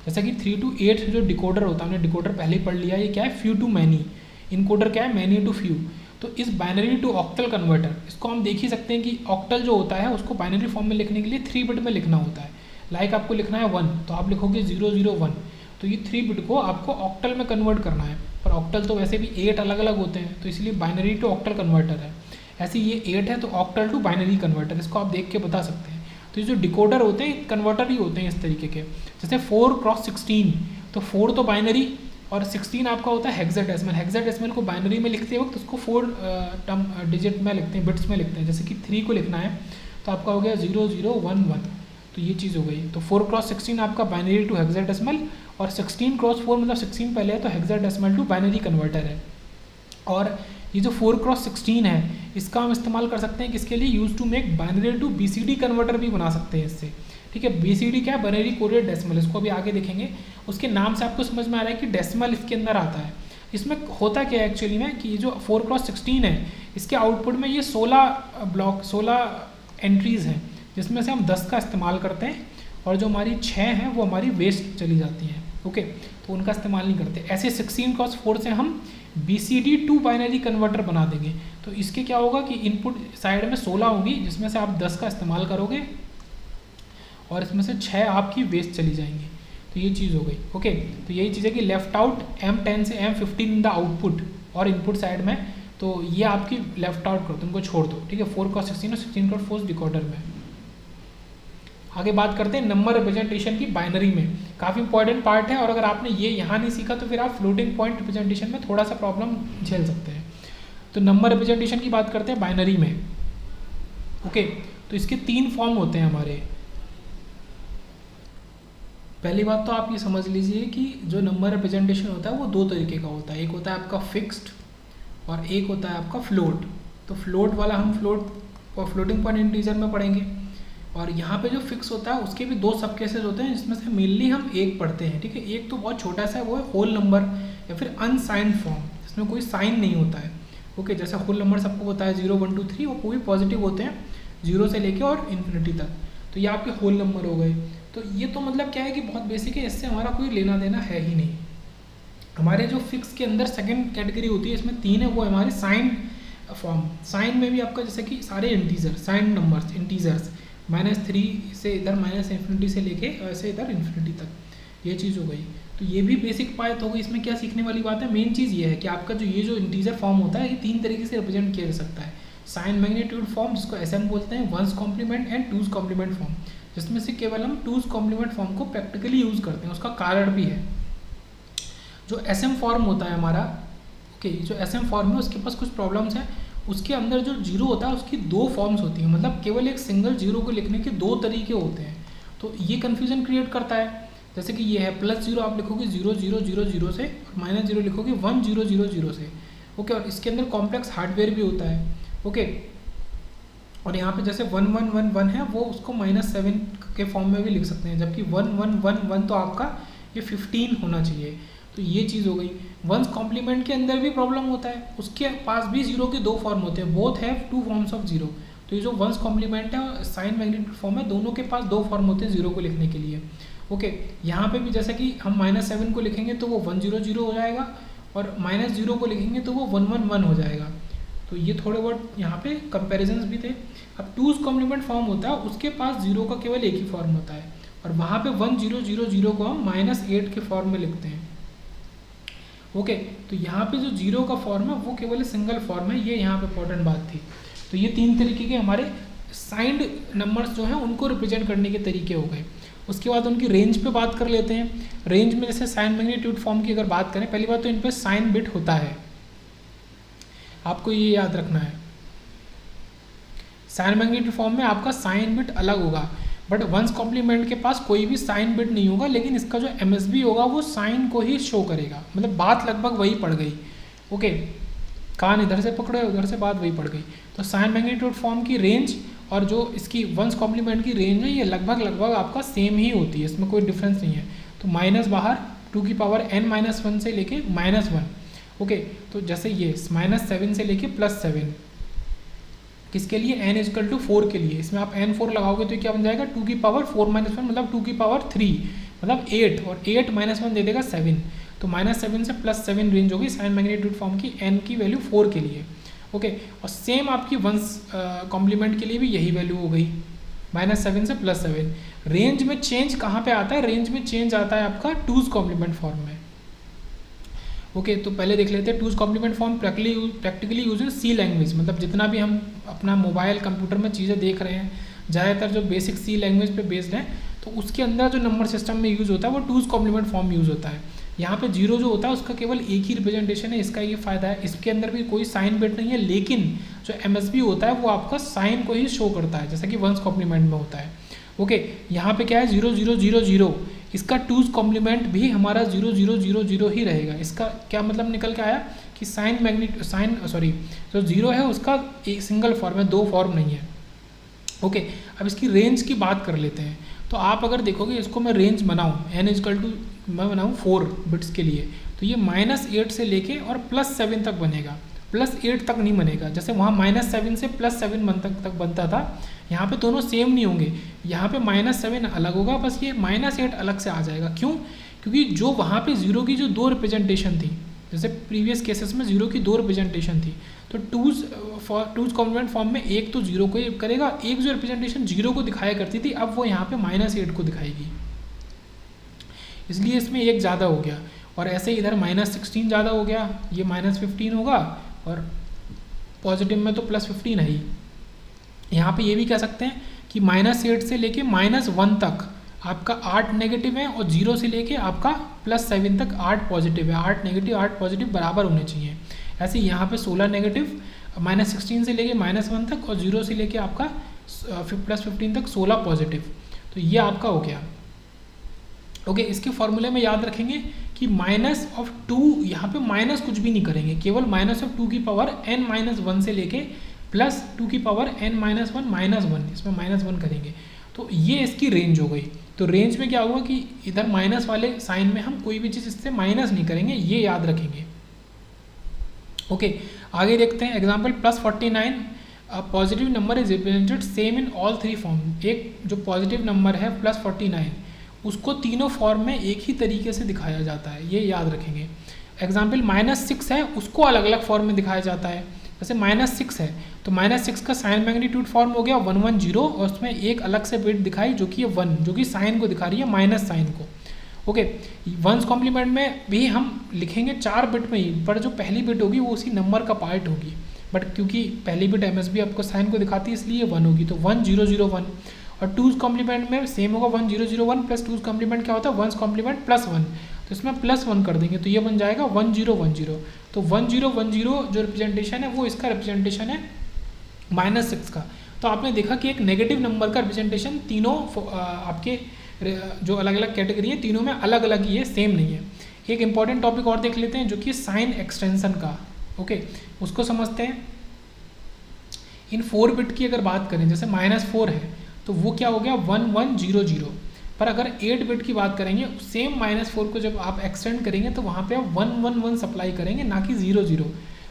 जैसा कि 3 to 8 जो डिकोडर होता है, हमने डिकोडर पहले ही पढ़ लिया, ये क्या है, फ्यू टू मैनी, इनकोडर क्या है, मैनी टू फ्यू। तो इस बाइनरी टू ऑक्टल कन्वर्टर, इसको हम देख ही सकते हैं कि ऑक्टल जो होता है उसको बाइनरी फॉर्म में लिखने के लिए 3 बिट में लिखना होता है। लाइक आपको लिखना है 1 तो आप लिखोगे 001, तो ये 3 बिट को आपको ऑक्टल में कन्वर्ट करना है। पर ऑक्टल तो वैसे भी 8 अलग अलग होते हैं, तो इसलिए बाइनरी टू ऑक्टल कन्वर्टर है। ऐसे ये 8 है तो ऑक्टल टू बाइनरी कन्वर्टर, इसको आप देख के बता सकते हैं। तो ये जो डिकोडर होते हैं कन्वर्टर ही होते हैं इस तरीके के, जैसे 4x16, तो 4 तो बाइनरी और 16 आपका होता है हेक्साडेसिमल। हेक्साडेसिमल को बाइनरी में लिखते वक्त उसको 4 टर्म डिजिट में लिखते हैं, बिट्स में लिखते हैं। जैसे कि 3 को लिखना है तो आपका हो गया 0011, तो ये चीज़ हो गई। तो 4x16 आपका बाइनरी टू हेक्साडेसिमल, और 16x4 मतलब 16 पहले है तो हेक्साडेसिमल टू बाइनरी कन्वर्टर है। और ये जो 4x16 है इसका हम इस्तेमाल कर सकते हैं किसके लिए, use to make binary to BCD converter भी बना सकते हैं इससे, ठीक है। BCD क्या है, बाइनरी कोडेड डेसिमल, इसको अभी आगे देखेंगे। उसके नाम से आपको समझ में आ रहा है कि डेसिमल इसके अंदर आता है। इसमें होता क्या है एक्चुअली में कि जो 4x16 है इसके आउटपुट में ये 16 एंट्रीज़ हैं, जिसमें से हम 10 का इस्तेमाल करते हैं और जो हमारी 6 हैं वो हमारी वेस्ट चली जाती हैं, ओके, तो उनका इस्तेमाल नहीं करते। ऐसे 16x4 से हम BCD टू बाइनरी कन्वर्टर बना देंगे। तो इसके क्या होगा कि इनपुट साइड में 16 होगी, जिसमें से आप 10 का इस्तेमाल करोगे और इसमें से 6 आपकी वेस्ट चली जाएंगी। तो ये चीज़ हो गई, ओके। तो यही चीज़ है कि लेफ्ट आउट M10 से M15 इन द आउटपुट और इनपुट साइड में, तो ये आपकी लेफ्ट आउट कर दो, उनको छोड़ दो, ठीक है। 4x16 और 16x4 डिकोडर में। आगे बात करते हैं नंबर रिप्रेजेंटेशन की बाइनरी में, काफ़ी इंपॉर्टेंट पार्ट है, और अगर आपने ये यहाँ नहीं सीखा तो फिर आप फ्लोटिंग पॉइंट रिप्रेजेंटेशन में थोड़ा सा प्रॉब्लम झेल सकते हैं। तो नंबर रिप्रेजेंटेशन की बात करते हैं बाइनरी में, ओके। तो इसके 3 फॉर्म होते हैं हमारे। पहली बात तो आप ये समझ लीजिए कि जो नंबर रिप्रेजेंटेशन होता है वो 2 तरीके का होता है, एक होता है आपका फिक्स्ड और एक होता है आपका फ्लोट। तो फ्लोट वाला हम फ्लोटिंग पॉइंट इंटीजर में पढ़ेंगे, और यहाँ पे जो फिक्स होता है उसके भी 2 सब केसेस होते हैं, जिसमें से मेनली हम एक पढ़ते हैं, ठीक है। एक तो बहुत छोटा सा है, वो है होल नंबर या फिर अनसाइंड फॉर्म, जिसमें कोई साइन नहीं होता है, ओके। जैसे होल नंबर सबको पता है 0 1 2 3, वो कोई पॉजिटिव होते हैं 0 से लेके और इन्फिनिटी तक, तो ये आपके होल नंबर हो गए। तो ये तो मतलब क्या है कि बहुत बेसिक है, इससे हमारा कोई लेना देना है ही नहीं। हमारे जो फिक्स के अंदर सेकंड कैटेगरी होती है, इसमें 3 है, वो हमारे साइन फॉर्म। साइन में भी आपका जैसे कि सारे इंटीजर, साइन नंबर्स, इंटीजर्स, -3 से इधर -इन्फिनिटी से लेके ऐसे इधर इन्फिनिटी तक, ये चीज़ हो गई। तो ये भी बेसिक बात हो गई। इसमें क्या सीखने वाली बात है, मेन चीज़ ये है कि आपका जो ये जो इंटीजर फॉर्म होता है ये 3 तरीके से रिप्रेजेंट किया जा सकता है। साइन मैग्नीट्यूड फॉर्म, जिसको SM बोलते हैं, 1s complement and 2s complement form, जिसमें से केवल हम 2s कॉम्प्लीमेंट फॉर्म को प्रैक्टिकली यूज़ करते हैं। उसका कारण भी है, जो SM फॉर्म होता है हमारा, ओके, जो SM फॉर्म है उसके पास कुछ प्रॉब्लम्स हैं। उसके अंदर जो 0 होता है उसकी 2 फॉर्म्स होती हैं, मतलब केवल एक सिंगल 0 को लिखने के 2 तरीके होते हैं। तो ये कन्फ्यूजन क्रिएट करता है। जैसे कि ये है +0 आप लिखोगे 0 0 0 0 से, और -0 लिखोगे 1 0 0 0 से, ओके। और इसके अंदर कॉम्प्लेक्स हार्डवेयर भी होता है, ओके। और यहाँ पे जैसे 1 1 1 1 है, वो उसको -7 के फॉर्म में भी लिख सकते हैं, जबकि 1 1 1 1 तो आपका ये 15 होना चाहिए। तो ये चीज़ हो गई। 1s कॉम्प्लीमेंट के अंदर भी प्रॉब्लम होता है, उसके पास भी 0 के 2 फॉर्म होते हैं, बोथ हैव 2 फॉर्म्स ऑफ 0। तो ये जो 1s कॉम्प्लीमेंट है साइन मैग्नीट्यूड फॉर्म है, दोनों के पास 2 फॉर्म होते हैं 0 को लिखने के लिए, ओके। यहाँ पे भी जैसे कि हम -7 को लिखेंगे तो वो 1 0 0 हो जाएगा, और -0 को लिखेंगे तो वो 1 1 1 हो जाएगा। तो ये थोड़े बहुत यहाँ पे कंपेरिजन्स भी थे। अब 2s कॉम्प्लीमेंट फॉर्म होता है, उसके पास 0 का केवल एक ही फॉर्म होता है, और वहाँ पे 1 0 0 0 को हम -8 के फॉर्म में लिखते हैं, ओके। तो यहाँ पे जो 0 का फॉर्म है वो केवल सिंगल फॉर्म है, ये यहाँ पे इंपॉर्टेंट बात थी। तो ये 3 तरीके के हमारे साइंड नंबर्स जो हैं उनको रिप्रेजेंट करने के तरीके हो गए। उसके बाद उनकी रेंज पे बात कर लेते हैं। रेंज में जैसे साइन मैग्नीट्यूड फॉर्म की अगर बात करें, पहली बात तो इन पर साइन बिट होता है, आपको ये याद रखना है। साइन मैग्नीट्यूड फॉर्म में आपका साइन बिट अलग होगा, बट 1s कॉम्प्लीमेंट के पास कोई भी साइन बिट नहीं होगा, लेकिन इसका जो MSB होगा वो साइन को ही शो करेगा। मतलब बात लगभग वही पड़ गई, ओके। कान इधर से पकड़े, उधर से बात वही पड़ गई। तो साइन मैग्नीट्यूड फॉर्म की रेंज और जो इसकी 1s कॉम्प्लीमेंट की रेंज है ये लगभग आपका सेम ही होती है, इसमें कोई डिफरेंस नहीं है। तो माइनस बाहर 2 की पावर n-1 से लेके -1, ओके। तो जैसे ये -7 से लेके +7 किसके लिए, n=4 के लिए। इसमें आप n4 लगाओगे तो क्या बन जाएगा, 2 की पावर 4 - 1 मतलब 2 की पावर 3 मतलब 8, और 8 - 1 दे देगा 7। तो -7 से +7 रेंज होगी साइन मैग्नीट्यूड फॉर्म की, n की वैल्यू 4 के लिए, ओके। और सेम आपकी 1s कॉम्प्लीमेंट के लिए भी यही वैल्यू हो गई, -7 से +7। रेंज में चेंज कहाँ पे आता है, रेंज में चेंज आता है आपका 2s कॉम्प्लीमेंट फॉर्म में, ओके। तो पहले देख लेते हैं 2s complement form practically use in C language. मतलब जितना भी हम अपना मोबाइल कंप्यूटर में चीज़ें देख रहे हैं, ज़्यादातर जो बेसिक C लैंग्वेज पे बेस्ड है, तो उसके अंदर जो नंबर सिस्टम में यूज़ होता है वो 2s कॉम्प्लीमेंट फॉर्म यूज़ होता है। यहाँ पे 0 जो होता है उसका केवल एक ही रिप्रेजेंटेशन है, इसका ये फ़ायदा है। इसके अंदर भी कोई साइन बिट नहीं है, लेकिन जो MSB होता है वो आपका साइन को ही शो करता है, जैसा कि 1s कॉम्प्लीमेंट में होता है, ओके। यहाँ पे क्या है 0 0 0 0, इसका टूज कॉम्प्लीमेंट भी हमारा 0 0 0 0 ही रहेगा। इसका क्या मतलब निकल के आया कि जो 0 है उसका एक सिंगल फॉर्म है, 2 फॉर्म नहीं है। ओके, अब इसकी रेंज की बात कर लेते हैं। तो आप अगर देखोगे इसको मैं रेंज बनाऊँ n मैं बनाऊँ 4 बिट्स के लिए, तो ये -8 से लेके और +7 तक बनेगा। +8 तक नहीं बनेगा, जैसे वहाँ -7 से +7 तक बनता था, यहाँ पे दोनों सेम नहीं होंगे। यहाँ पे -7 अलग होगा, बस ये -8 अलग से आ जाएगा। क्यों? क्योंकि जो वहाँ पे 0 की जो 2 रिप्रेजेंटेशन थी, जैसे प्रीवियस केसेस में 0 की 2 रिप्रेजेंटेशन थी, तो टूज कॉम्प्लीमेंट फॉर्म में एक तो 0 को करेगा, एक जो रिप्रेजेंटेशन 0 को दिखाया करती थी अब वो यहाँ पे -8 को दिखाएगी, इसलिए इसमें एक ज़्यादा हो गया। और ऐसे इधर -16 ज़्यादा हो गया, ये -15 होगा, और पॉजिटिव में तो +15 है ही। यहाँ पे ये भी कह सकते हैं कि -8 से लेके -1 तक आपका 8 नेगेटिव है, और 0 से लेके आपका +7 तक 8 पॉजिटिव है। 8 नेगेटिव 8 पॉजिटिव बराबर होने चाहिए। ऐसे यहाँ पे 16 नेगेटिव, -16 से लेके -1 तक, और 0 से लेके आपका +15 तक 16 पॉजिटिव। तो ये आपका हो गया। ओके, इसके फॉर्मूले में याद रखेंगे कि -2, यहाँ पे माइनस कुछ भी नहीं करेंगे, केवल -2 की पावर n-1 से लेके +2 की पावर n-1 -1, इसमें -1 करेंगे। तो ये इसकी रेंज हो गई। तो रेंज में क्या हुआ कि इधर माइनस वाले साइन में हम कोई भी चीज़ इससे माइनस नहीं करेंगे, ये याद रखेंगे। ओके, आगे देखते हैं example +49। Positive number is represented same in all 3 form. एक जो पॉजिटिव नंबर है +49, उसको तीनों फॉर्म में एक ही तरीके से दिखाया जाता है, ये याद रखेंगे। एग्जाम्पल -6 है, उसको अलग अलग फॉर्म में दिखाया जाता है। जैसे -6 है तो -6 का साइन मैग्नीट्यूड फॉर्म हो गया 110, और उसमें एक अलग से बिट दिखाई जो कि ये 1, जो कि साइन को दिखा रही है, माइनस साइन को। ओके, 1s कॉम्प्लीमेंट में भी हम लिखेंगे 4 बिट में ही, पर जो पहली बिट होगी वो उसी नंबर का पार्ट होगी, बट क्योंकि पहली बिट MSB आपको साइन को दिखाती है इसलिए 1 होगी, तो 1001। और 2s कॉम्प्लीमेंट में सेम होगा 1001 प्लस 2s कॉम्प्लीमेंट क्या होता है 1s कॉम्प्लीमेंट +1, तो इसमें +1 कर देंगे तो ये बन जाएगा 1010। तो 1010 जो रिप्रेजेंटेशन है वो इसका रिप्रेजेंटेशन है -6 का। तो आपने देखा कि एक नेगेटिव नंबर का रिप्रेजेंटेशन तीनों आपके जो अलग अलग कैटेगरी है तीनों में अलग अलग ही है, सेम नहीं है। एक इंपॉर्टेंट टॉपिक और देख लेते हैं जो कि साइन एक्सटेंशन का। ओके, उसको समझते हैं। इन 4 बिट की अगर बात करें, जैसे -4 है तो वो क्या हो गया 1100, पर अगर 8 बिट की बात करेंगे सेम -4 को जब आप एक्सटेंड करेंगे तो वहाँ पे आप 111 सप्लाई करेंगे, ना कि 00।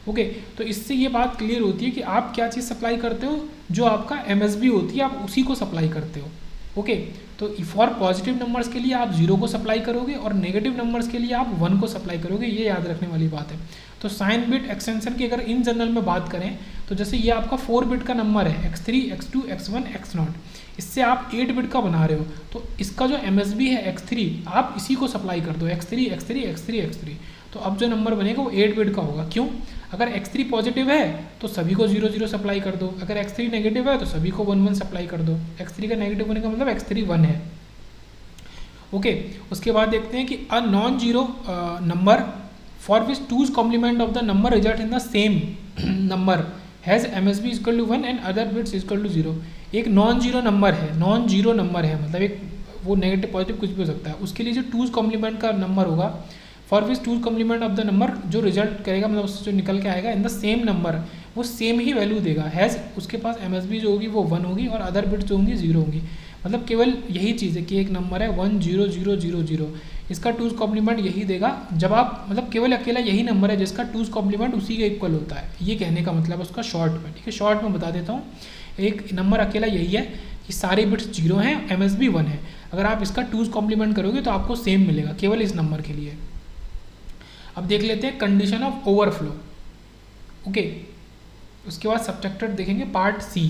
ओके, तो इससे ये बात क्लियर होती है कि आप क्या चीज़ सप्लाई करते हो, जो आपका MSB होती है आप उसी को सप्लाई करते हो। ओके, तो फॉर पॉजिटिव नंबर्स के लिए आप 0 को सप्लाई करोगे और नेगेटिव नंबर्स के लिए आप 1 को सप्लाई करोगे, ये याद रखने वाली बात है। तो साइन बिट एक्सटेंशन की अगर इन जनरल में बात करें तो जैसे ये आपका 4 बिट का नंबर है x3 x2 x1 x0, इससे आप 8 बिट का बना रहे हो, तो इसका जो MSB है x3 आप इसी को सप्लाई कर दो, x3 x3 x3 x3, तो अब जो नंबर बनेगा वो 8 बिट का होगा। क्यों? अगर x3 पॉजिटिव है तो सभी को 00 सप्लाई कर दो, अगर x3 नेगेटिव है तो सभी को 11 सप्लाई कर दो। x3 का नेगेटिव होने का मतलब x3 1 है। ओके, उसके बाद देखते हैं कि a non zero number for which 2's complement of the number result in the same number has MSB equal to 1 and other bits equal to 0। एक नॉन जीरो नंबर है, नॉन जीरो नंबर है मतलब एक वो negative positive कुछ भी हो सकता है, उसके लिए जो 2's कॉम्प्लीमेंट का नंबर होगा for which 2's complement of the number जो रिजल्ट करेगा मतलब उससे जो निकल के आएगा इन द सेम नंबर वो सेम ही वैल्यू देगा। हैज़ उसके पास MSB जो होगी वो 1 होगी और अदर बिट्स जो होंगी 0 होंगी। मतलब केवल यही चीज़ है कि एक नंबर है 10000, इसका 2's कॉम्प्लीमेंट यही देगा। जब आप मतलब केवल अकेला यही नंबर है जिसका 2's कॉम्प्लीमेंट उसी के इक्वल होता है, ये कहने का मतलब है उसका शॉर्ट में। ठीक है, शॉर्ट में बता देता हूँ, एक नंबर अकेला यही है कि सारे बिट्स 0 हैं, MSB 1 है। अगर आप इसका 2's कॉम्प्लीमेंट करोगे तो आपको सेम मिलेगा केवल इस नंबर के लिए। अब देख लेते हैं कंडीशन ऑफ ओवरफ्लो। ओके, उसके बाद सब्ट्रैक्टेड देखेंगे part C।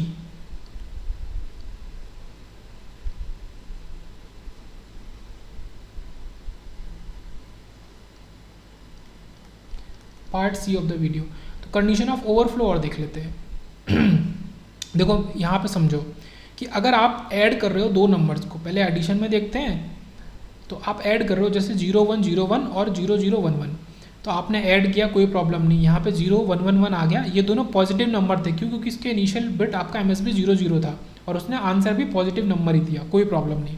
Part C of the video. तो कंडीशन ऑफ ओवरफ्लो और देख लेते हैं। देखो यहाँ पे समझो कि अगर आप ऐड कर रहे हो दो नंबर्स को, पहले एडिशन में देखते हैं, तो आप ऐड कर रहे हो जैसे 0101 और 0011, तो आपने ऐड किया कोई प्रॉब्लम नहीं, यहाँ पे 0111 आ गया, ये दोनों पॉजिटिव नंबर थे क्योंकि इसके इनिशियल बिट आपका MSB 00 था और उसने आंसर भी पॉजिटिव नंबर ही दिया, कोई प्रॉब्लम नहीं।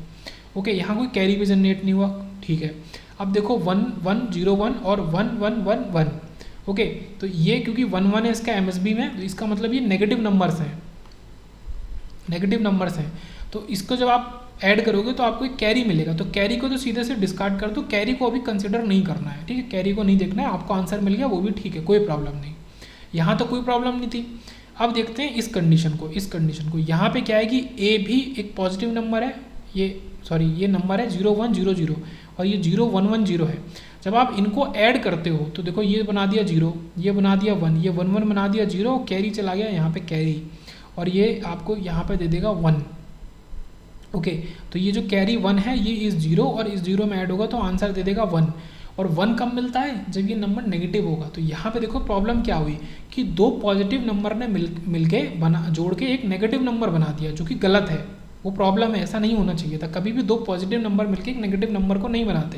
ओके, यहाँ कोई कैरी भी जनरेट नहीं हुआ, ठीक है। अब देखो 1 1 0 1 और 1 1 1 1, ओके, तो ये क्योंकि 1 1 है इसका एमएसबी में, तो इसका मतलब ये नेगेटिव नंबर्स हैं, नेगेटिव नंबर्स हैं। तो इसको जब आप ऐड करोगे तो आपको एक कैरी मिलेगा, तो कैरी को तो सीधे से डिस्कार्ड कर दो, कैरी को अभी कंसिडर नहीं करना है, ठीक है, कैरी को नहीं देखना है, आपको आंसर मिल गया वो भी ठीक है, कोई प्रॉब्लम नहीं, यहाँ तो कोई प्रॉब्लम नहीं थी। अब देखते हैं इस कंडीशन को, यहाँ पे क्या है कि ए भी एक पॉजिटिव नंबर है, ये नंबर है 0 1 0 0 और ये 0 1 1 0 है। जब आप इनको ऐड करते हो तो देखो ये बना दिया 0, ये बना दिया 1, ये 1 1 बना दिया 0, कैरी चला गया यहाँ पे कैरी, और ये आपको यहाँ पे दे देगा 1, ओके। तो ये जो कैरी 1 है ये इस 0 और इस 0 में ऐड होगा तो आंसर दे देगा 1, और 1 कब मिलता है, जब ये नंबर नेगेटिव होगा। तो यहाँ पे देखो प्रॉब्लम क्या हुई कि दो पॉजिटिव नंबर ने मिल के जोड़ के एक नेगेटिव नंबर बना दिया, जो कि गलत है, वो प्रॉब्लम है, ऐसा नहीं होना चाहिए था, कभी भी दो पॉजिटिव नंबर मिलके एक नेगेटिव नंबर को नहीं बनाते।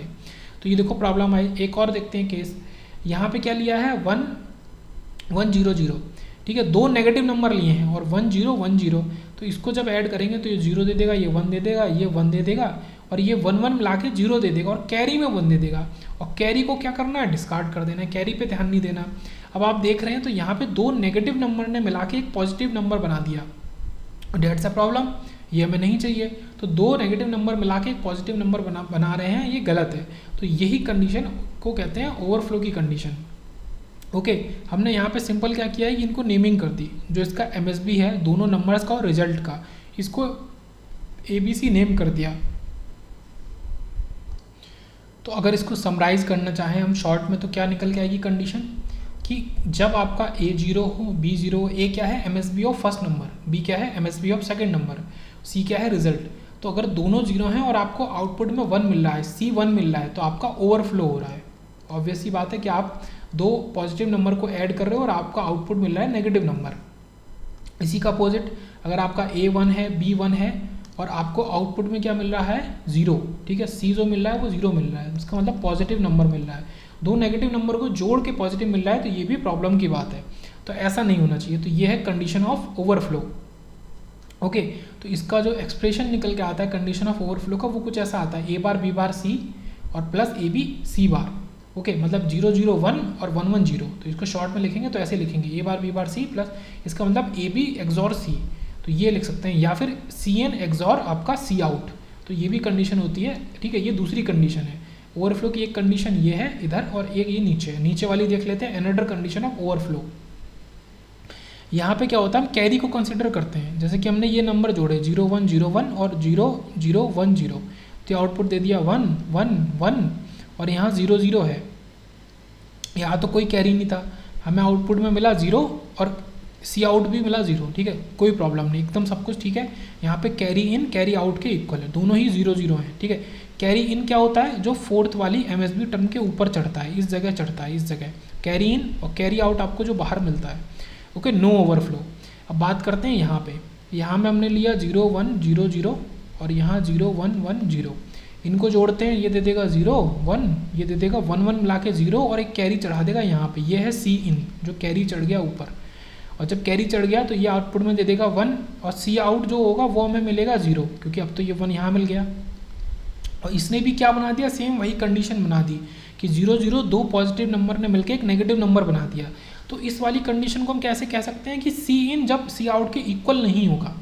तो ये देखो प्रॉब्लम आई। एक और देखते हैं केस, यहाँ पे क्या लिया है 1 1 0 0, ठीक है, दो नेगेटिव नंबर लिए हैं और 1 0 1 0, तो इसको जब ऐड करेंगे तो ये 0 दे देगा, ये 1 दे देगा, ये 1 दे देगा, और ये 1 1 मिला के 0 दे देगा, और कैरी में 1 दे देगा, और कैरी को क्या करना है, डिस्कार्ड कर देना है, कैरी पे ध्यान नहीं देना। अब आप देख रहे हैं तो यहाँ पे दो नेगेटिव नंबर ने मिला के एक पॉजिटिव नंबर बना दिया, डेट्स अ प्रॉब्लम, ये हमें नहीं चाहिए। तो दो नेगेटिव नंबर मिला के एक पॉजिटिव नंबर बना रहे हैं, ये गलत है। तो यही कंडीशन को कहते हैं ओवरफ्लो की कंडीशन, ओके। हमने यहाँ पे सिंपल क्या किया है कि इनको नेमिंग कर दी, जो इसका एमएसबी है दोनों नंबर्स का और रिजल्ट का, इसको एबीसी नेम कर दिया। तो अगर इसको समराइज करना चाहें हम शॉर्ट में तो क्या निकल के आएगी कंडीशन कि जब आपका A0 हो, B0 हो, A क्या है MSB of first number, B क्या है MSB of second number, C क्या है रिजल्ट। तो अगर दोनों 0 हैं और आपको आउटपुट में 1 मिल रहा है, C1 मिल रहा है, तो आपका ओवरफ्लो हो रहा है। ऑब्वियस सी बात है कि आप दो पॉजिटिव नंबर को ऐड कर रहे हो और आपका आउटपुट मिल रहा है नेगेटिव नंबर। इसी का अपोजिट अगर आपका A1 है, B1 है और आपको आउटपुट में क्या मिल रहा है 0, ठीक है, C जो मिल रहा है वो 0 मिल रहा है, इसका मतलब पॉजिटिव नंबर मिल रहा है। दो नेगेटिव नंबर को जोड़ के पॉजिटिव मिल रहा है तो ये भी प्रॉब्लम की बात है, तो ऐसा नहीं होना चाहिए। तो ये है कंडीशन ऑफ ओवरफ्लो, ओके। तो इसका जो एक्सप्रेशन निकल के आता है कंडीशन ऑफ ओवरफ्लो का वो कुछ ऐसा आता है, A bar B bar C और प्लस AB C बार, ओके, मतलब 0 0 1 और 1 1 0। तो इसको शॉर्ट में लिखेंगे तो ऐसे लिखेंगे A bar B bar C plus इसका मतलब AB एक्सॉर C, तो ये लिख सकते हैं, या फिर CN एक्सॉर आपका C आउट, तो ये भी कंडीशन होती है, ठीक है। ये दूसरी कंडीशन है ओवरफ्लो की, एक कंडीशन ये है इधर और एक ये नीचे है, नीचे वाली देख लेते हैं अनदर कंडीशन ऑफ ओवरफ्लो। यहाँ पे क्या होता है हम कैरी को कंसिडर करते हैं, जैसे कि हमने ये नंबर जोड़े 0 1 0 1 और 0 0 1 0, तो आउटपुट दे दिया 1 1 1 और यहाँ 0 0 है, यहाँ तो कोई कैरी नहीं था, हमें आउटपुट में मिला 0 और C आउट भी मिला 0, ठीक है, कोई प्रॉब्लम नहीं, एकदम सब कुछ ठीक है। यहाँ पे कैरी इन कैरी आउट के इक्वल है, दोनों ही 0 0 हैं, ठीक है। कैरी इन क्या होता है, जो फोर्थ वाली एमएसबी टर्म के ऊपर चढ़ता है, इस जगह चढ़ता है, इस जगह कैरी इन, और कैरी आउट आपको जो बाहर मिलता है, ओके, नो ओवरफ्लो। अब बात करते हैं यहाँ पे, यहाँ में हमने लिया 0 1 0 0 और यहाँ 0 1 1 0, इनको जोड़ते हैं, ये दे देगा 0 1, ये दे देगा 1 1 मिला के 0 और एक कैरी चढ़ा देगा यहाँ पे, ये है C इन जो कैरी चढ़ गया ऊपर, और जब कैरी चढ़ गया तो ये आउटपुट में दे देगा 1 और C आउट जो होगा वो हमें मिलेगा 0, क्योंकि अब तो ये 1 यहाँ मिल गया। और इसने भी क्या बना दिया, सेम वही कंडीशन बना दी कि 0 0 दो पॉजिटिव नंबर ने मिलकर एक नेगेटिव नंबर बना दिया। तो इस वाली कंडीशन को हम कैसे कह सकते हैं कि C इन जब C आउट के इक्वल नहीं होगा,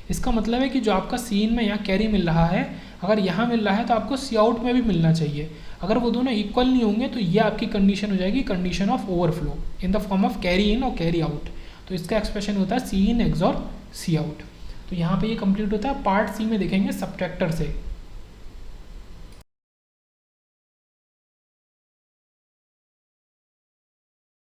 इसका मतलब है कि जो आपका C इन में यहाँ कैरी मिल रहा है, अगर यहाँ मिल रहा है तो आपको C आउट में भी मिलना चाहिए, अगर वो दोनों इक्वल नहीं होंगे तो ये आपकी कंडीशन हो जाएगी condition of overflow in the form of carry in और कैरी आउट। तो इसका एक्सप्रेशन होता है C इन एक्सॉर C आउट। तो यहाँ पे ये कंप्लीट होता है। पार्ट C में देखेंगे सब्ट्रैक्टर से।